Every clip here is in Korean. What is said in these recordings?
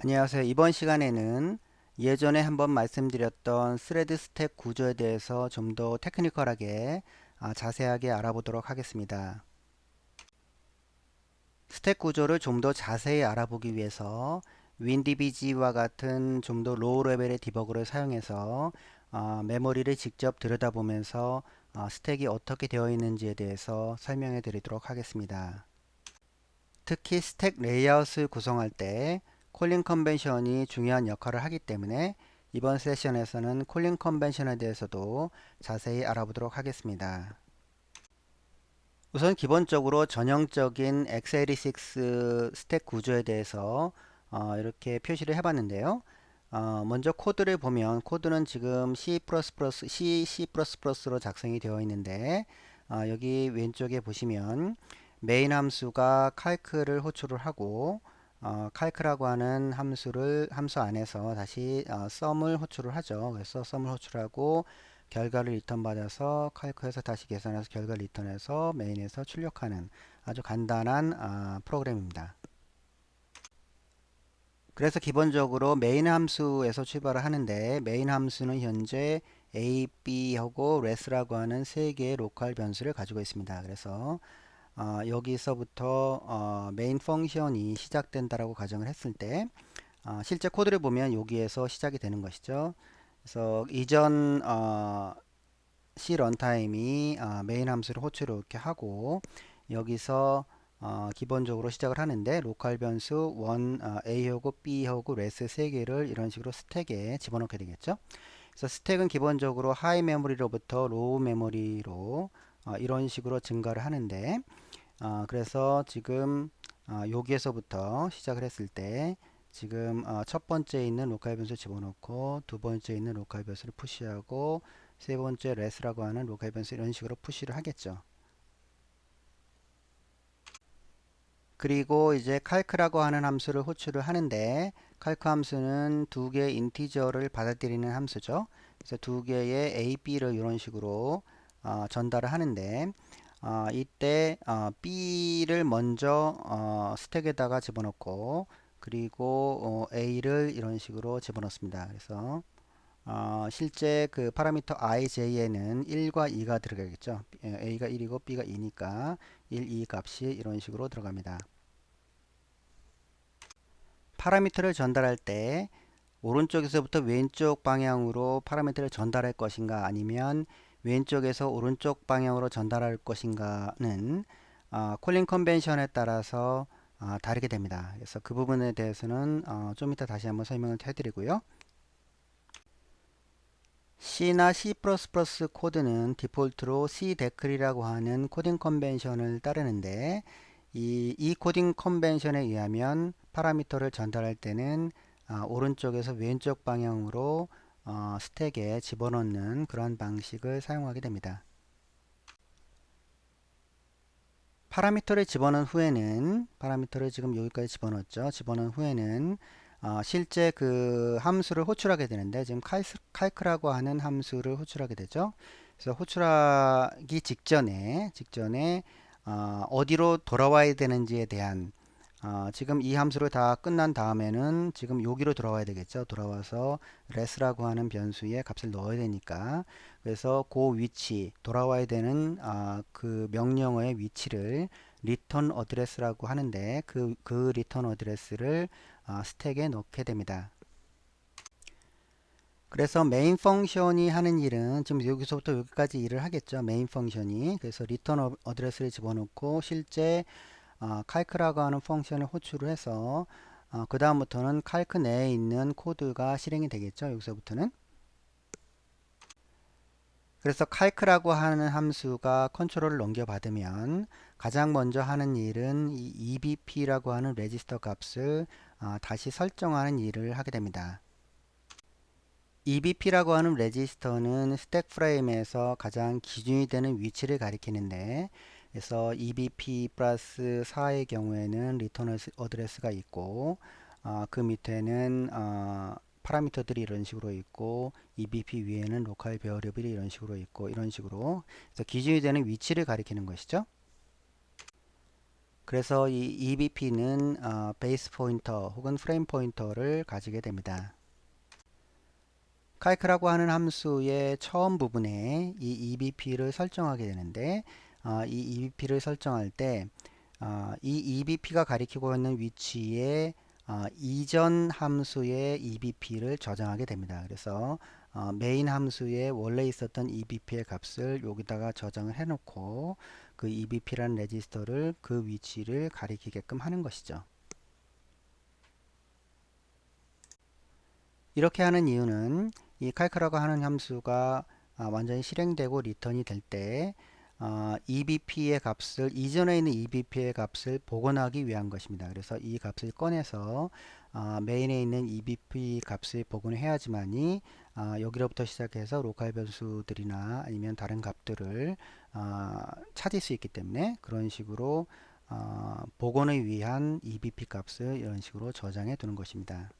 안녕하세요. 이번 시간에는 예전에 한번 말씀드렸던 스레드 스택 구조에 대해서 좀 더 테크니컬하게 자세하게 알아보도록 하겠습니다. 스택 구조를 좀 더 자세히 알아보기 위해서 윈디비지와 같은 좀 더 로우 레벨의 디버그를 사용해서 메모리를 직접 들여다보면서 스택이 어떻게 되어 있는지에 대해서 설명해 드리도록 하겠습니다. 특히 스택 레이아웃을 구성할 때 콜링 컨벤션이 중요한 역할을 하기 때문에 이번 세션에서는 콜링 컨벤션에 대해서도 자세히 알아보도록 하겠습니다. 우선 기본적으로 전형적인 x86 스택 구조에 대해서 이렇게 표시를 해봤는데요. 먼저 코드를 보면 코드는 지금 C++로 작성이 되어 있는데 여기 왼쪽에 보시면 메인 함수가 calc를 호출을 하고 calc라고 하는 함수 안에서 다시 sum을 호출을 하죠. 그래서 sum을 호출하고 결과를 리턴 받아서 calc에서 다시 계산해서 결과를 리턴해서 메인에서 출력하는 아주 간단한 프로그램입니다. 그래서 기본적으로 메인 함수에서 출발을 하는데 메인 함수는 현재 a, b하고 res라고 하는 세 개의 로컬 변수를 가지고 있습니다. 그래서 여기서부터 메인 펑션이 시작된다라고 가정을 했을 때 실제 코드를 보면 여기에서 시작이 되는 것이죠. 그래서 이전 C 런타임이 메인 함수를 호출을 이렇게 하고 여기서 기본적으로 시작을 하는데 로컬 변수 1, A하고 B하고 레스 3개를 이런 식으로 스택에 집어넣게 되겠죠. 그래서 스택은 기본적으로 하이 메모리로부터 로우 메모리로 이런 식으로 증가를 하는데 그래서 지금 여기에서부터 시작을 했을 때 지금 첫 번째 있는 로컬 변수 집어넣고 두 번째 있는 로컬 변수를 푸시하고 세 번째 레스라고 하는 로컬 변수 이런 식으로 푸시를 하겠죠. 그리고 이제 calc라고 하는 함수를 호출을 하는데 calc 함수는 두 개의 인티저를 받아들이는 함수죠. 그래서 두 개의 a, b를 이런 식으로 전달을 하는데 이때 b를 먼저 스택에다가 집어넣고 그리고 a를 이런 식으로 집어넣습니다. 그래서 실제 그 파라미터 ij에는 1과 2가 들어가겠죠. a가 1이고 b가 2니까 1, 2 값이 이런 식으로 들어갑니다. 파라미터를 전달할 때 오른쪽에서부터 왼쪽 방향으로 파라미터를 전달할 것인가 아니면 왼쪽에서 오른쪽 방향으로 전달할 것인가는 콜링 컨벤션에 따라서 다르게 됩니다. 그래서 그 부분에 대해서는 좀 이따 다시 한번 설명을 해드리고요. C나 C++ 코드는 디폴트로 CDECL이라고 하는 코딩 컨벤션을 따르는데 이 코딩 컨벤션에 의하면 파라미터를 전달할 때는 오른쪽에서 왼쪽 방향으로 스택에 집어넣는 그런 방식을 사용하게 됩니다. 파라미터를 집어넣은 후에는 파라미터를 지금 여기까지 집어넣었죠. 집어넣은 후에는 실제 그 함수를 호출하게 되는데 지금 calc라고 하는 함수를 호출하게 되죠. 그래서 호출하기 직전에 어디로 돌아와야 되는지에 대한 지금 이 함수를 다 끝난 다음에는 지금 여기로 돌아와야 되겠죠. 돌아와서 res라고 하는 변수에 값을 넣어야 되니까 그래서 그 위치 돌아와야 되는 그 명령어의 위치를 return address라고 하는데 그 return address를 스택에 넣게 됩니다. 그래서 메인 펑션이 하는 일은 지금 여기서부터 여기까지 일을 하겠죠. 메인 펑션이 그래서 return address를 집어넣고 실제 calc라고 하는 펑션을 호출을 해서 그 다음부터는 calc 내에 있는 코드가 실행이 되겠죠. 여기서부터는 그래서 calc라고 하는 함수가 컨트롤을 넘겨받으면 가장 먼저 하는 일은 이 ebp라고 하는 레지스터 값을 다시 설정하는 일을 하게 됩니다. ebp라고 하는 레지스터는 스택 프레임에서 가장 기준이 되는 위치를 가리키는데 그래서 ebp 플러스 4의 경우에는 리턴 어드레스가 있고 그 밑에는 파라미터들이 이런 식으로 있고 ebp 위에는 로컬 베어리블이 이런 식으로 있고 이런 식으로 그래서 기준이 되는 위치를 가리키는 것이죠. 그래서 이 EBP는 베이스 포인터 혹은 프레임 포인터를 가지게 됩니다. calc라고 하는 함수의 처음 부분에 이 EBP를 설정하게 되는데 이 EBP를 설정할 때 이 EBP가 가리키고 있는 위치에 이전 함수의 EBP를 저장하게 됩니다. 그래서 메인 함수에 원래 있었던 EBP의 값을 여기다가 저장을 해 놓고 그 EBP라는 레지스터를 그 위치를 가리키게끔 하는 것이죠. 이렇게 하는 이유는 이 calc라고 하는 함수가 완전히 실행되고 리턴이 될 때 EBP의 값을 이전에 있는 EBP의 값을 복원하기 위한 것입니다. 그래서 이 값을 꺼내서 메인에 있는 EBP 값을 복원해야지만이 여기로부터 시작해서 로컬 변수들이나 아니면 다른 값들을 찾을 수 있기 때문에 그런 식으로 복원을 위한 EBP 값을 이런 식으로 저장해 두는 것입니다.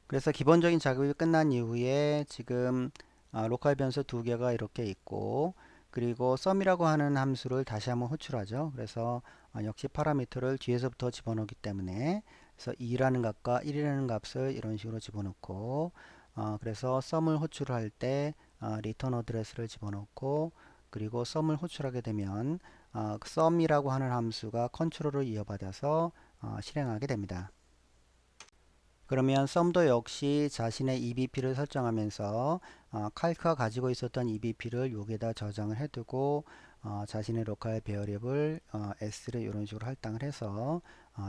그래서 기본적인 작업이 끝난 이후에 지금 로컬 변수 두 개가 이렇게 있고 그리고 sum이라고 하는 함수를 다시 한번 호출하죠. 그래서 역시 파라미터를 뒤에서부터 집어넣기 때문에 그래서 2라는 값과 1이라는 값을 이런 식으로 집어넣고 그래서 sum을 호출할 때 return address를 집어넣고 그리고 sum을 호출하게 되면 sum이라고 하는 함수가 컨트롤을 이어받아서 실행하게 됩니다. 그러면 썸도 역시 자신의 EBP를 설정하면서 calc가 가지고 있었던 EBP를 여기에다 저장을 해두고 자신의 로컬 베어리블 s를 이런 식으로 할당을 해서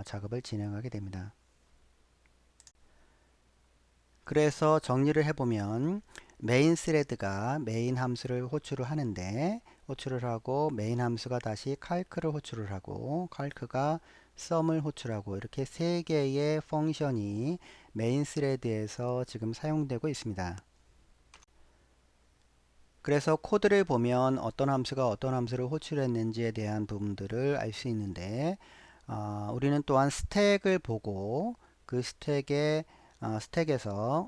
작업을 진행하게 됩니다. 그래서 정리를 해보면 메인 스레드가 메인 함수를 호출을 하는데 호출을 하고 메인 함수가 다시 calc를 호출을 하고 calc가 sum을 호출하고 이렇게 세 개의 펑션이 메인 스레드에서 지금 사용되고 있습니다. 그래서 코드를 보면 어떤 함수가 어떤 함수를 호출했는지에 대한 부분들을 알 수 있는데 우리는 또한 스택을 보고 그 스택에서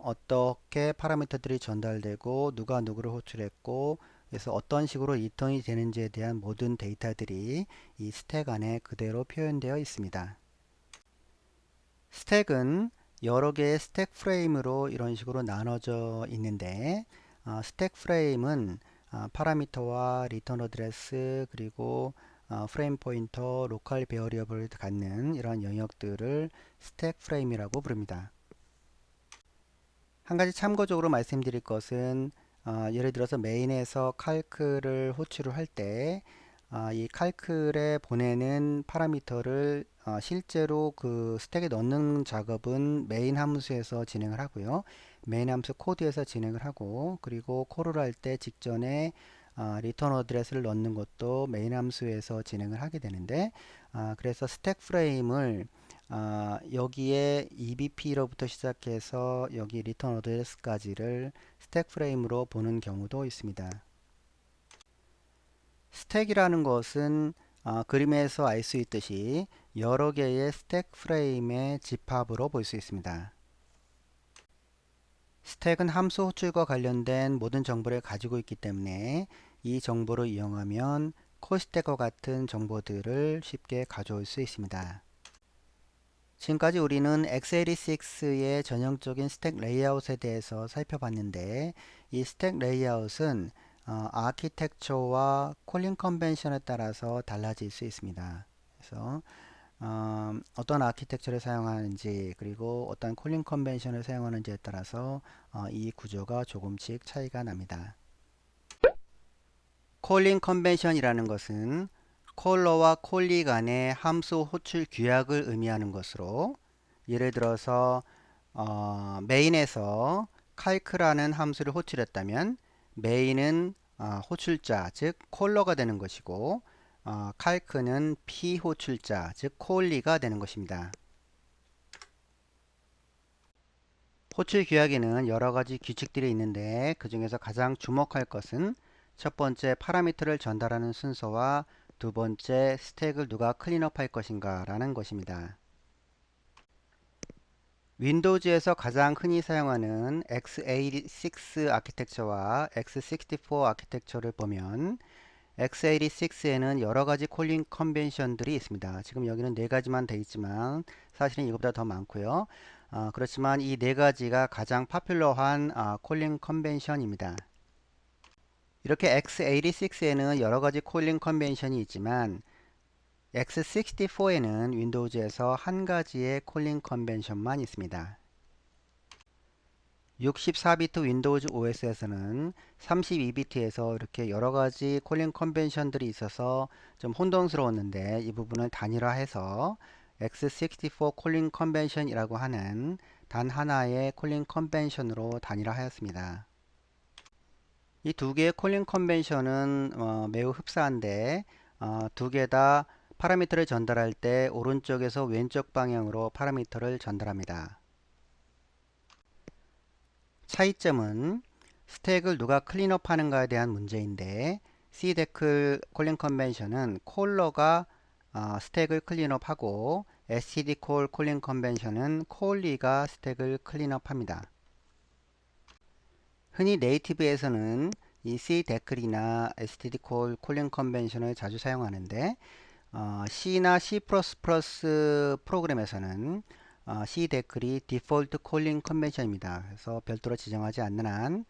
어떻게 파라미터들이 전달되고 누가 누구를 호출했고 그래서 어떤 식으로 리턴이 되는지에 대한 모든 데이터들이 이 스택 안에 그대로 표현되어 있습니다. 스택은 여러 개의 스택 프레임으로 이런 식으로 나눠져 있는데 스택 프레임은 파라미터와 리턴 어드레스 그리고 프레임 포인터, 로컬 베어리어블을 갖는 이런 영역들을 스택 프레임이라고 부릅니다. 한 가지 참고적으로 말씀드릴 것은 예를 들어서 메인에서 calc를 호출을 할 때 이 calc에 보내는 파라미터를 실제로 그 스택에 넣는 작업은 메인 함수에서 진행을 하고요. 메인 함수 코드에서 진행을 하고 그리고 콜을 할 때 직전에 리턴 어드레스를 넣는 것도 메인 함수에서 진행을 하게 되는데 그래서 스택 프레임을 여기에 EBP로부터 시작해서 여기 리턴 어드레스까지를 스택 프레임으로 보는 경우도 있습니다. 스택이라는 것은 그림에서 알 수 있듯이 여러 개의 스택 프레임의 집합으로 볼 수 있습니다. 스택은 함수 호출과 관련된 모든 정보를 가지고 있기 때문에 이 정보를 이용하면 콜스택과 같은 정보들을 쉽게 가져올 수 있습니다. 지금까지 우리는 x86의 전형적인 스택 레이아웃에 대해서 살펴봤는데 이 스택 레이아웃은 아키텍처와 콜링 컨벤션에 따라서 달라질 수 있습니다. 그래서 어떤 아키텍처를 사용하는지 그리고 어떤 콜링 컨벤션을 사용하는지에 따라서 이 구조가 조금씩 차이가 납니다. 콜링 컨벤션이라는 것은 콜러와 콜리 간의 함수 호출 규약을 의미하는 것으로 예를 들어서 메인에서 calc라는 함수를 호출했다면 메인은 호출자 즉 콜러가 되는 것이고 calc는 비호출자 즉 콜리가 되는 것입니다. 호출 규약에는 여러 가지 규칙들이 있는데 그 중에서 가장 주목할 것은 첫 번째 파라미터를 전달하는 순서와 두 번째 스택을 누가 클린업 할 것인가 라는 것입니다. 윈도우즈에서 가장 흔히 사용하는 x86 아키텍처와 x64 아키텍처를 보면 x86에는 여러 가지 콜링 컨벤션들이 있습니다. 지금 여기는 네 가지만 돼 있지만 사실은 이것보다 더 많고요. 그렇지만 이 네 가지가 가장 파퓰러한 콜링 컨벤션입니다. 이렇게 x86에는 여러 가지 콜링 컨벤션이 있지만 x64에는 윈도우즈에서 한 가지의 콜링 컨벤션만 있습니다. 64비트 윈도우즈 OS에서는 32비트에서 이렇게 여러 가지 콜링 컨벤션들이 있어서 좀 혼동스러웠는데 이 부분을 단일화해서 x64 콜링 컨벤션이라고 하는 단 하나의 콜링 컨벤션으로 단일화하였습니다. 이 두 개의 콜링 컨벤션은 매우 흡사한데 두 개 다 파라미터를 전달할 때 오른쪽에서 왼쪽 방향으로 파라미터를 전달합니다. 차이점은 스택을 누가 클린업 하는가에 대한 문제인데 cdecl 콜링 컨벤션은 콜러가 스택을 클린업 하고 stdcall 콜링 컨벤션은 콜리가 스택을 클린업 합니다. 흔히 네이티브에서는 이 cdecl이나 stdcall 콜링 컨벤션을 자주 사용하는데 C나 C++ 프로그램에서는 cdecl이 디폴트 콜링 컨벤션입니다. 그래서 별도로 지정하지 않는 한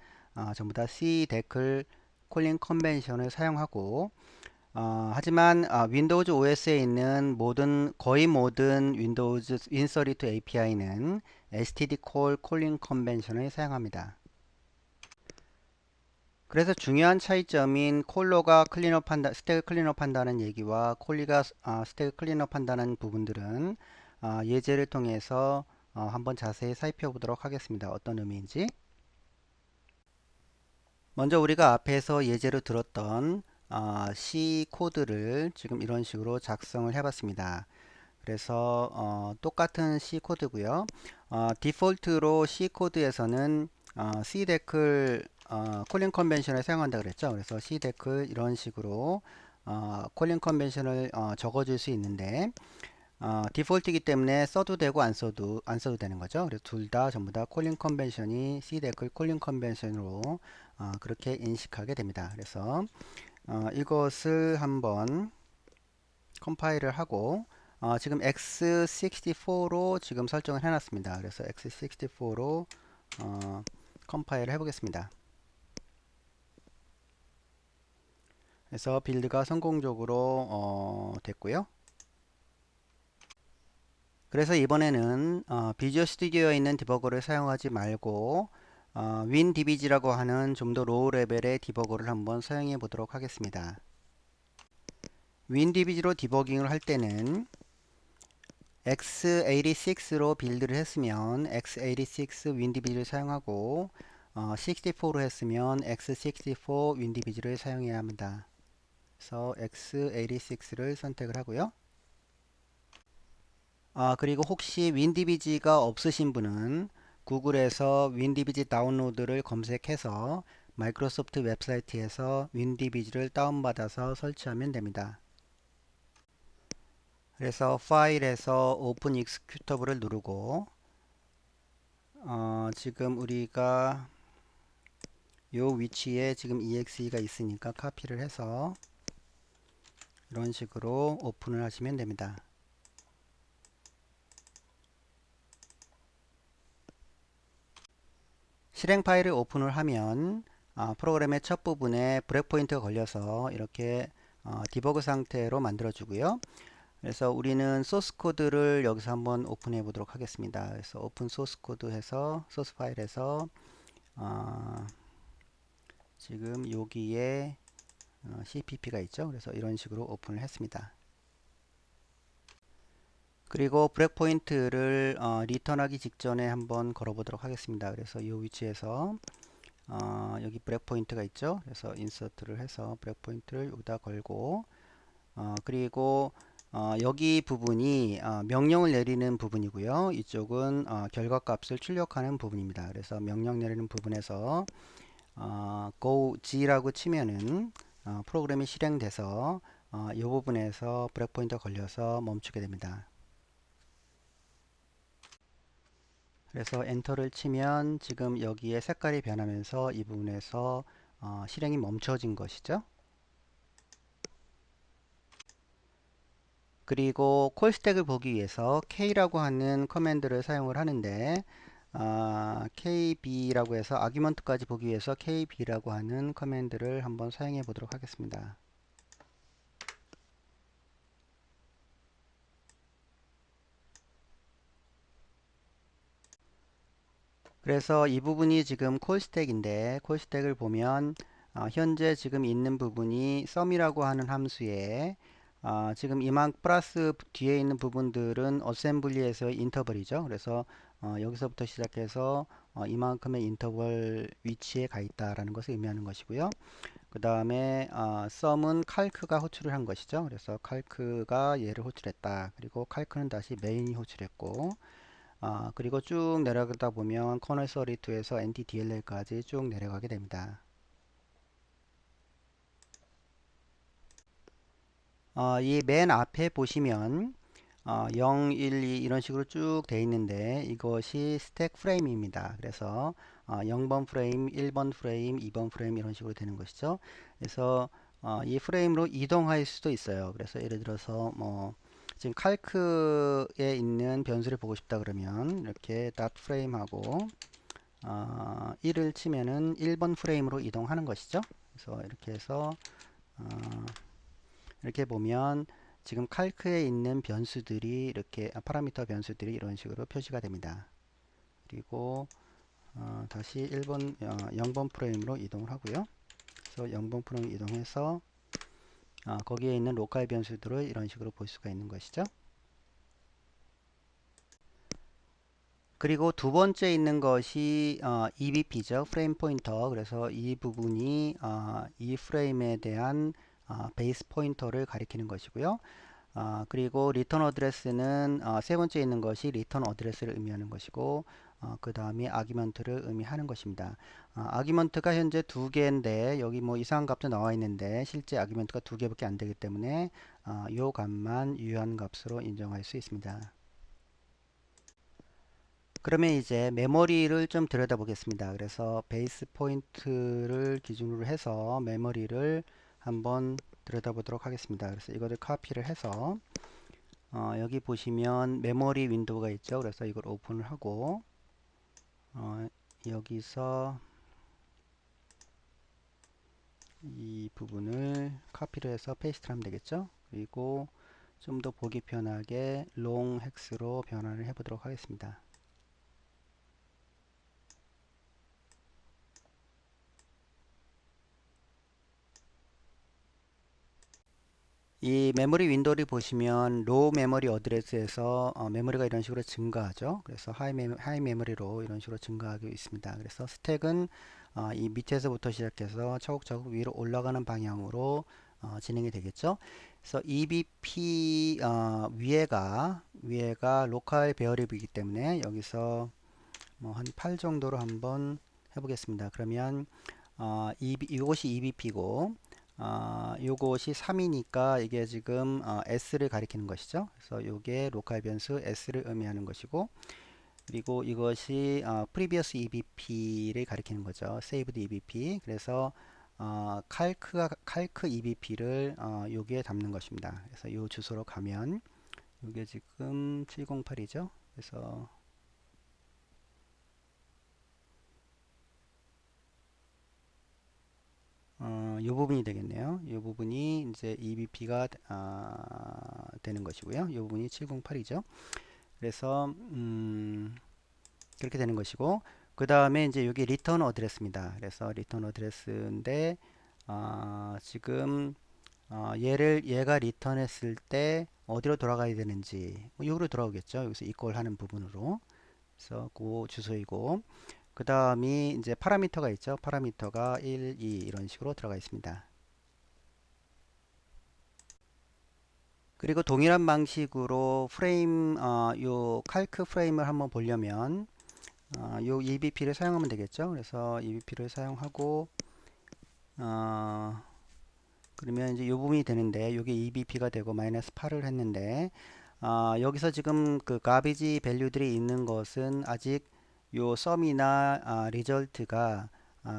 전부 다 cdecl 콜링 컨벤션을 사용하고 하지만 윈도우즈 OS에 있는 거의 모든 윈도우즈 윈서리트 API는 stdcall 콜링 컨벤션을 사용합니다. 그래서 중요한 차이점인 콜러가 클린업한다, 스택을 클린업한다는 얘기와 콜리가 스택을 클린업한다는 부분들은 예제를 통해서 한번 자세히 살펴보도록 하겠습니다. 어떤 의미인지. 먼저 우리가 앞에서 예제로 들었던 C 코드를 지금 이런 식으로 작성을 해봤습니다. 그래서 똑같은 C 코드고요. 디폴트로 C 코드에서는 cdecl 콜링 컨벤션을 사용한다 그랬죠. 그래서 cdecl 이런 식으로 콜링 컨벤션을 적어줄 수 있는데 디폴트이기 때문에 써도 되고 안 써도 되는 거죠. 그래서 둘 다 전부 다 콜링 컨벤션이 cdecl 콜링 컨벤션으로 그렇게 인식하게 됩니다. 그래서 이것을 한번 컴파일을 하고 지금 x64로 지금 설정을 해놨습니다. 그래서 x64로 컴파일을 해보겠습니다. 그래서 빌드가 성공적으로 됐고요. 그래서 이번에는 비주얼 스튜디오에 있는 디버거를 사용하지 말고 WinDBG라고 하는 좀 더 로우 레벨의 디버거를 한번 사용해 보도록 하겠습니다. WinDBG로 디버깅을 할 때는 x86로 빌드를 했으면 x86 WinDBG를 사용하고 64로 했으면 x64 WinDBG를 사용해야 합니다. 그래서 x86를 선택을 하고요. 그리고 혹시 WinDBG가 없으신 분은 구글에서 WinDBG 다운로드를 검색해서 마이크로소프트 웹사이트에서 WinDBG를 다운받아서 설치하면 됩니다. 그래서 파일에서 오픈 익스큐터블을 누르고 지금 우리가 요 위치에 지금 exe가 있으니까 카피를 해서 이런 식으로 오픈을 하시면 됩니다. 실행 파일을 오픈을 하면 프로그램의 첫 부분에 브레이크포인트가 걸려서 이렇게 디버그 상태로 만들어 주고요. 그래서 우리는 소스 코드를 여기서 한번 오픈해 보도록 하겠습니다. 그래서 오픈 소스 코드 해서 소스 파일에서 지금 여기에 CPP가 있죠. 그래서 이런 식으로 오픈을 했습니다. 그리고 브레이크포인트를 리턴하기 직전에 한번 걸어 보도록 하겠습니다. 그래서 이 위치에서 여기 브레이크포인트가 있죠. 그래서 인서트를 해서 브레이크포인트를 여기다 걸고 그리고 여기 부분이 명령을 내리는 부분이고요. 이쪽은 결과값을 출력하는 부분입니다. 그래서 명령 내리는 부분에서 go g라고 치면은 프로그램이 실행돼서 이 부분에서 브레이크포인트가 걸려서 멈추게 됩니다. 그래서 엔터를 치면 지금 여기에 색깔이 변하면서 이 부분에서 실행이 멈춰진 것이죠. 그리고 콜 스택을 보기 위해서 k라고 하는 커맨드를 사용을 하는데 kb라고 해서 아규먼트까지 보기 위해서 kb라고 하는 커맨드를 한번 사용해 보도록 하겠습니다. 그래서 이 부분이 지금 콜 스택인데 콜 스택을 보면 현재 지금 있는 부분이 sum이라고 하는 함수에 지금 이만 플러스 뒤에 있는 부분들은 어셈블리에서의 인터벌이죠. 그래서 여기서부터 시작해서 이만큼의 인터벌 위치에 가 있다라는 것을 의미하는 것이고요. 그 다음에 sum은 칼크가 호출을 한 것이죠. 그래서 칼크가 얘를 호출했다. 그리고 칼크는 다시 메인이 호출했고 그리고 쭉 내려가다 보면 커널 32에서 NTDLL까지 쭉 내려가게 됩니다. 이 맨 앞에 보시면 0, 1, 2 이런 식으로 쭉 돼 있는데 이것이 스택 프레임입니다. 그래서 0번 프레임, 1번 프레임, 2번 프레임 이런 식으로 되는 것이죠. 그래서 이 프레임으로 이동할 수도 있어요. 그래서 예를 들어서 뭐 지금 칼크에 있는 변수를 보고 싶다 그러면 이렇게 닷 프레임하고 1을 치면은 1번 프레임으로 이동하는 것이죠. 그래서 이렇게 해서 어, 이렇게 보면 지금 칼크에 있는 변수들이 이렇게 파라미터 변수들이 이런 식으로 표시가 됩니다. 그리고 다시 0번 프레임으로 이동을 하고요. 그래서 0번 프레임 이동해서 거기에 있는 로컬 변수들을 이런 식으로 볼 수가 있는 것이죠. 그리고 두 번째 있는 것이 EBP죠. 프레임 포인터. 그래서 이 부분이 이 프레임에 대한 베이스 포인터를 가리키는 것이고요. 그리고 리턴 어드레스는 세 번째 있는 것이 리턴 어드레스를 의미하는 것이고 그 다음에 아규먼트를 의미하는 것입니다. 아규먼트가 현재 두 개인데 여기 뭐 이상한 값도 나와 있는데 실제 아규먼트가 두 개밖에 안 되기 때문에 이 값만 유효한 값으로 인정할 수 있습니다. 그러면 이제 메모리를 좀 들여다보겠습니다. 그래서 베이스 포인트를 기준으로 해서 메모리를 한번 들여다보도록 하겠습니다. 그래서 이거를 카피를 해서 여기 보시면 메모리 윈도우가 있죠. 그래서 이걸 오픈을 하고 여기서 이 부분을 카피를 해서 페이스트를 하면 되겠죠. 그리고 좀 더 보기 편하게 롱 헥스로 변환을 해 보도록 하겠습니다. 이 메모리 윈도우를 보시면 로우 메모리 어드레스에서 메모리가 이런 식으로 증가하죠. 그래서 하이 메모리로 이런 식으로 증가하고 있습니다. 그래서 스택은 이 밑에서부터 시작해서 차곡차곡 위로 올라가는 방향으로 진행이 되겠죠. 그래서 EBP 위에가 로컬 베어리블이기 때문에 여기서 뭐 한 8 정도로 한번 해보겠습니다. 그러면 이것이 EBP고 요것이 3이니까 이게 지금 S를 가리키는 것이죠. 그래서 요게 로컬 변수 S를 의미하는 것이고 그리고 이것이 previous EBP를 가리키는 거죠. saved EBP. 그래서 칼크 EBP를 여기에 담는 것입니다. 그래서 요 주소로 가면 요게 지금 708이죠. 그래서 이 부분이 되겠네요. 이 부분이 이제 EBP가 되는 것이고요. 이 부분이 708이죠. 그래서 그렇게 되는 것이고 그 다음에 이제 여기 리턴 어드레스입니다. 그래서 리턴 어드레스인데 지금 얘가 리턴했을 때 어디로 돌아가야 되는지 여기로 돌아오겠죠. 여기서 이퀄 하는 부분으로. 그래서 그 주소이고 그 다음이 이제 파라미터가 있죠. 파라미터가 1, 2 이런 식으로 들어가 있습니다. 그리고 동일한 방식으로 프레임, 요 칼크 프레임을 한번 보려면 요 EBP를 사용하면 되겠죠. 그래서 EBP를 사용하고 그러면 이제 요 부분이 되는데 요게 EBP가 되고 마이너스 8을 했는데 여기서 지금 그 가비지 밸류들이 있는 것은 아직 요 썸이나 리절트가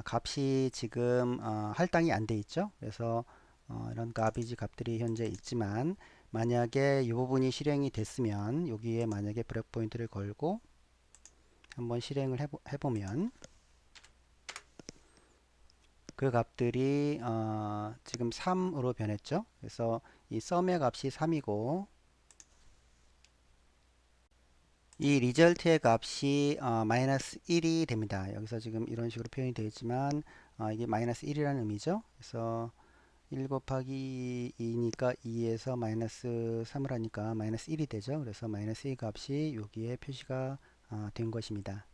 값이 지금 할당이 안 돼 있죠. 그래서 이런 가비지 값들이 현재 있지만 만약에 이 부분이 실행이 됐으면 여기에 만약에 브레이크 포인트를 걸고 한번 실행을 해보면 그 값들이 지금 3으로 변했죠. 그래서 이 sum의 값이 3이고 이 result의 값이 마이너스 1이 됩니다. 여기서 지금 이런 식으로 표현이 되어 있지만 이게 마이너스 1이라는 의미죠. 그래서 1 곱하기 2니까 2에서 마이너스 3을 하니까 마이너스 1이 되죠. 그래서 마이너스 1 값이 여기에 표시가 된 것입니다.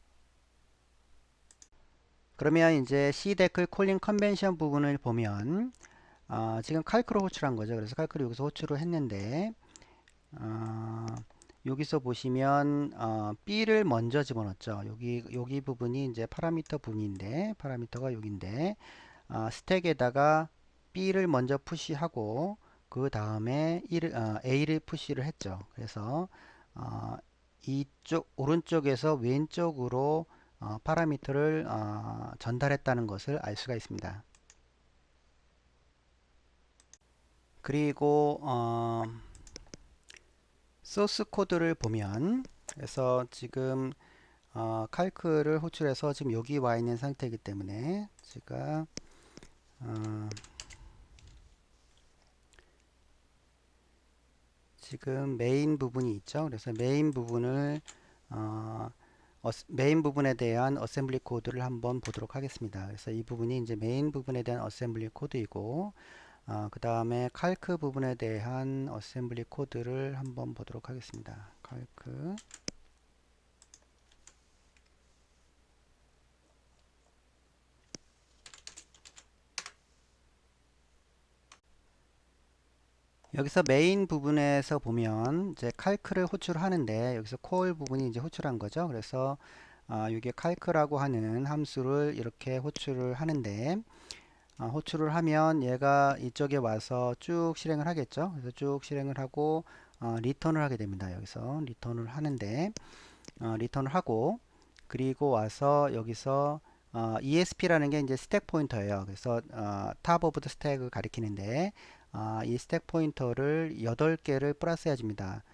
그러면 이제 CDEC 콜링 컨벤션 부분을 보면 지금 칼크로 호출한 거죠. 그래서 칼크를 여기서 호출을 했는데 여기서 보시면 B를 먼저 집어넣었죠. 여기 부분이 이제 파라미터 부분인데 파라미터가 여기인데 스택에다가 B를 먼저 푸시하고 그 다음에 A를 푸시를 했죠. 그래서 이쪽 오른쪽에서 왼쪽으로 파라미터를 전달했다는 것을 알 수가 있습니다. 그리고 소스 코드를 보면 그래서 지금 칼크를 호출해서 지금 여기 와 있는 상태이기 때문에 제가 지금 메인 부분이 있죠. 그래서 메인 부분에 대한 어셈블리 코드를 한번 보도록 하겠습니다. 그래서 이 부분이 이제 메인 부분에 대한 어셈블리 코드이고 그 다음에 칼크 부분에 대한 어셈블리 코드를 한번 보도록 하겠습니다. 칼크 여기서 메인 부분에서 보면 이제 칼크를 호출하는데 여기서 콜 부분이 이제 호출한 거죠. 그래서 이게 칼크라고 하는 함수를 이렇게 호출을 하는데 호출을 하면 얘가 이쪽에 와서 쭉 실행을 하겠죠. 그래서 쭉 실행을 하고 리턴을 하게 됩니다. 여기서 리턴을 하는데 리턴을 하고 그리고 와서 여기서 ESP라는 게 이제 스택 포인터예요. 그래서 탑 오브 더 스택을 가리키는데 이 스택 포인터를 8개를 플러스 해줍니다.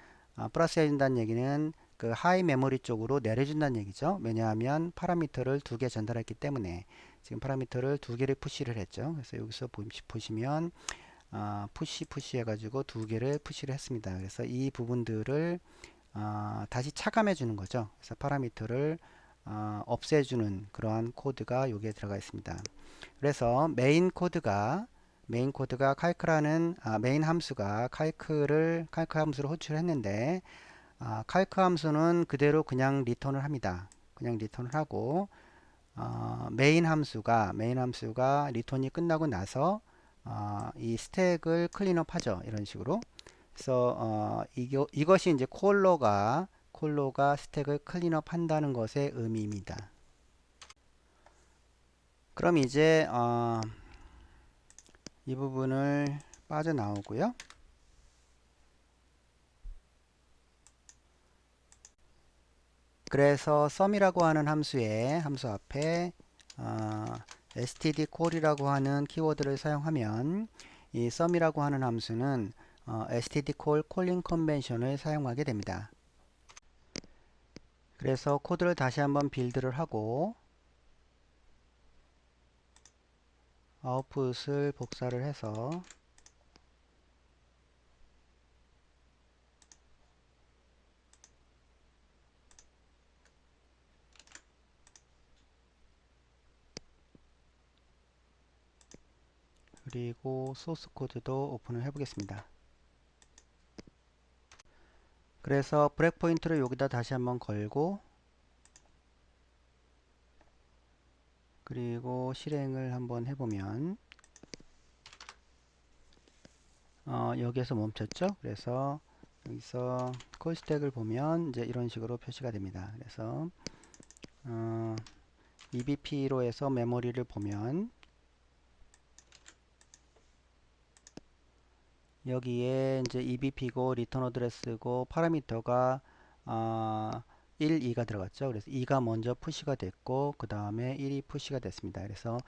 플러스 해준다는 얘기는 그 하이 메모리 쪽으로 내려준다는 얘기죠. 왜냐하면 파라미터를 2개 전달했기 때문에 지금 파라미터를 2개를 푸시를 했죠. 그래서 여기서 보시면 푸시 해가지고 2개를 푸시를 했습니다. 그래서 이 부분들을 다시 차감해 주는 거죠. 그래서 파라미터를 없애주는 그러한 코드가 여기에 들어가 있습니다. 그래서 메인 코드가 칼크라는 메인 함수가 칼크 함수를 호출했는데 칼크 함수는 그대로 그냥 리턴을 합니다. 그냥 리턴을 하고 메인 함수가 리턴이 끝나고 나서 이 스택을 클린업 하죠. 이런 식으로. 그래서 이것이 이제 콜로가 스택을 클린업 한다는 것의 의미입니다. 그럼 이제 이 부분을 빠져나오고요. 그래서 sum이라고 하는 함수 앞에 std call이라고 하는 키워드를 사용하면 이 sum이라고 하는 함수는 std call calling 컨벤션을 사용하게 됩니다. 그래서 코드를 다시 한번 빌드를 하고 아웃풋을 복사를 해서 그리고 소스 코드도 오픈을 해 보겠습니다. 그래서 브레이크 포인트를 여기다 다시 한번 걸고 그리고 실행을 한번 해보면 여기에서 멈췄죠. 그래서 여기서 콜 스택을 보면 이제 이런 식으로 표시가 됩니다. 그래서 EBP로 해서 메모리를 보면 여기에 이제 EBP고 리턴 어드레스고 파라미터가 1, 2가 들어갔죠. 그래서 2가 먼저 푸시가 됐고 그 다음에 1이 푸시가 됐습니다. 그래서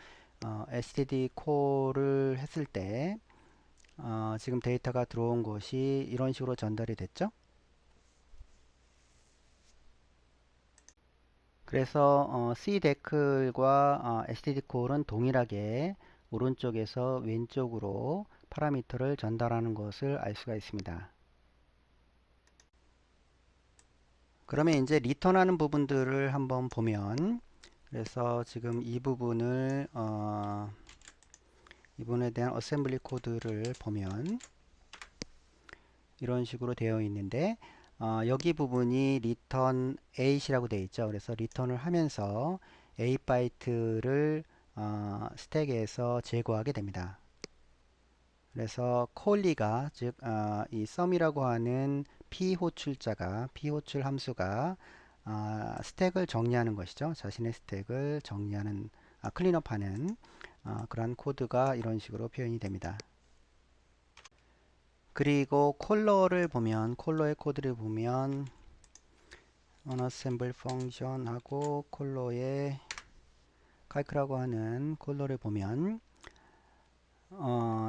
std 콜을 했을 때 지금 데이터가 들어온 것이 이런 식으로 전달이 됐죠. 그래서 CDECL과 STDCall은 동일하게 오른쪽에서 왼쪽으로 파라미터를 전달하는 것을 알 수가 있습니다. 그러면 이제 리턴하는 부분들을 한번 보면, 그래서 지금 이 부분을 이분에 대한 어셈블리 코드를 보면 이런 식으로 되어 있는데, 여기 부분이 return 8이라고 되어 있죠. 그래서 리턴을 하면서 8바이트를 스택에서 제거하게 됩니다. 그래서 콜리가 즉 이 sum이라고 하는 p 호출 함수가 스택을 정리하는 것이죠. 자신의 스택을 정리하는 클린업하는 그런 코드가 이런 식으로 표현이 됩니다. 그리고 콜러의 코드를 보면 unassemble function 하고 콜러의 calc라고 하는 콜러를 보면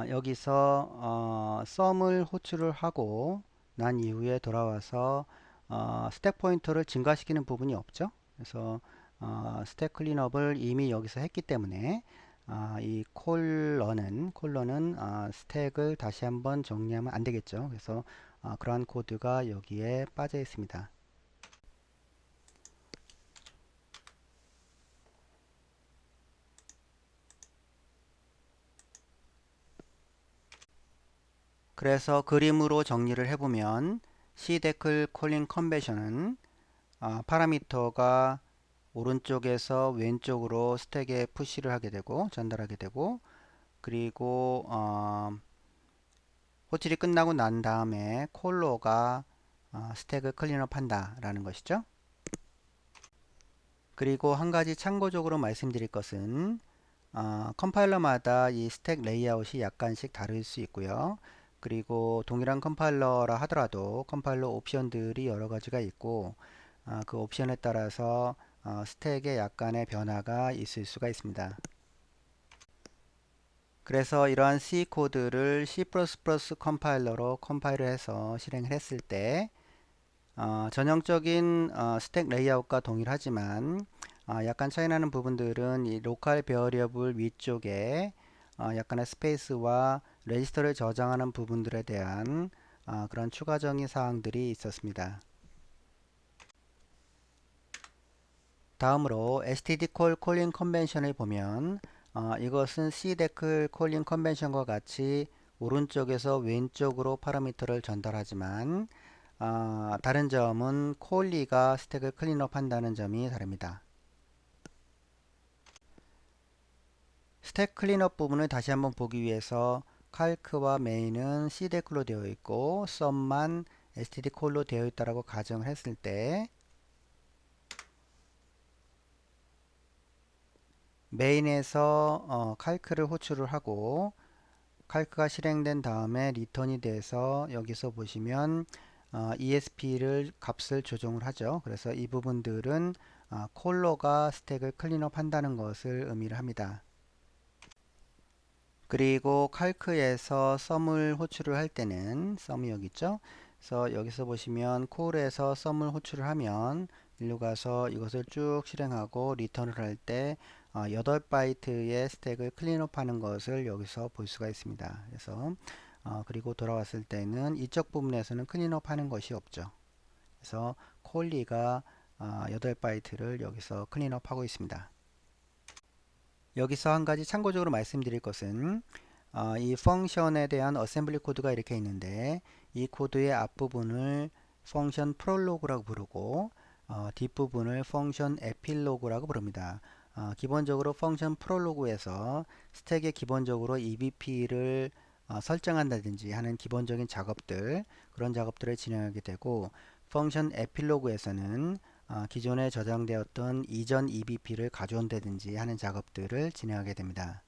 여기서 sum을 호출을 하고 난 이후에 돌아와서 스택 포인터를 증가시키는 부분이 없죠. 그래서 스택 클린업을 이미 여기서 했기 때문에 이 콜러는 스택을 다시 한번 정리하면 안 되겠죠. 그래서 그러한 코드가 여기에 빠져 있습니다. 그래서 그림으로 정리를 해보면 cdecl calling conversion은 파라미터가 오른쪽에서 왼쪽으로 스택에 푸시를 하게 되고 전달하게 되고, 그리고 호출이 끝나고 난 다음에 콜러가 스택을 클린업 한다 라는 것이죠. 그리고 한 가지 참고적으로 말씀드릴 것은 컴파일러마다 이 스택 레이아웃이 약간씩 다를 수 있고요. 그리고 동일한 컴파일러라 하더라도 컴파일러 옵션들이 여러 가지가 있고 그 옵션에 따라서 스택에 약간의 변화가 있을 수가 있습니다. 그래서 이러한 C 코드를 C++ 컴파일러로 컴파일을 해서 실행을 했을 때 전형적인 스택 레이아웃과 동일하지만 약간 차이나는 부분들은 이 로컬 베어리어블 위쪽에 약간의 스페이스와 레지스터를 저장하는 부분들에 대한 그런 추가적인 사항들이 있었습니다. 다음으로 std call 콜링 컨벤션을 보면 이것은 cdecl 콜링 컨벤션과 같이 오른쪽에서 왼쪽으로 파라미터를 전달하지만 다른 점은 콜리가 스택을 클린업 한다는 점이 다릅니다. 스택 클린업 부분을 다시 한번 보기 위해서 calc와 main은 cdecl로 되어 있고 sum만 stdcall로 되어 있다고 가정을 했을 때 메인에서 calc를 호출을 하고 calc가 실행된 다음에 리턴이 돼서 여기서 보시면 ESP를 값을 조정을 하죠. 그래서 이 부분들은 콜러가 스택을 클린업 한다는 것을 의미를 합니다. 그리고 calc에서 sum을 호출을 할 때는 sum이 여기 있죠. 그래서 여기서 보시면 콜에서 sum을 호출을 하면 일로 가서 이것을 쭉 실행하고 리턴을 할 때 8바이트의 스택을 클린업 하는 것을 여기서 볼 수가 있습니다. 그래서 그리고 돌아왔을 때는 이쪽 부분에서는 클린업 하는 것이 없죠. 그래서 콜리가 8바이트를 여기서 클린업 하고 있습니다. 여기서 한 가지 참고적으로 말씀드릴 것은 이 펑션에 대한 어셈블리 코드가 이렇게 있는데 이 코드의 앞부분을 펑션 프롤로그라고 부르고 뒷부분을 펑션 에필로그라고 부릅니다. 기본적으로 펑션 프롤로그에서 스택에 기본적으로 EBP를 설정한다든지 하는 기본적인 작업들, 그런 작업들을 진행하게 되고, 펑션 에필로그에서는 기존에 저장되었던 이전 EBP를 가져온다든지 하는 작업들을 진행하게 됩니다.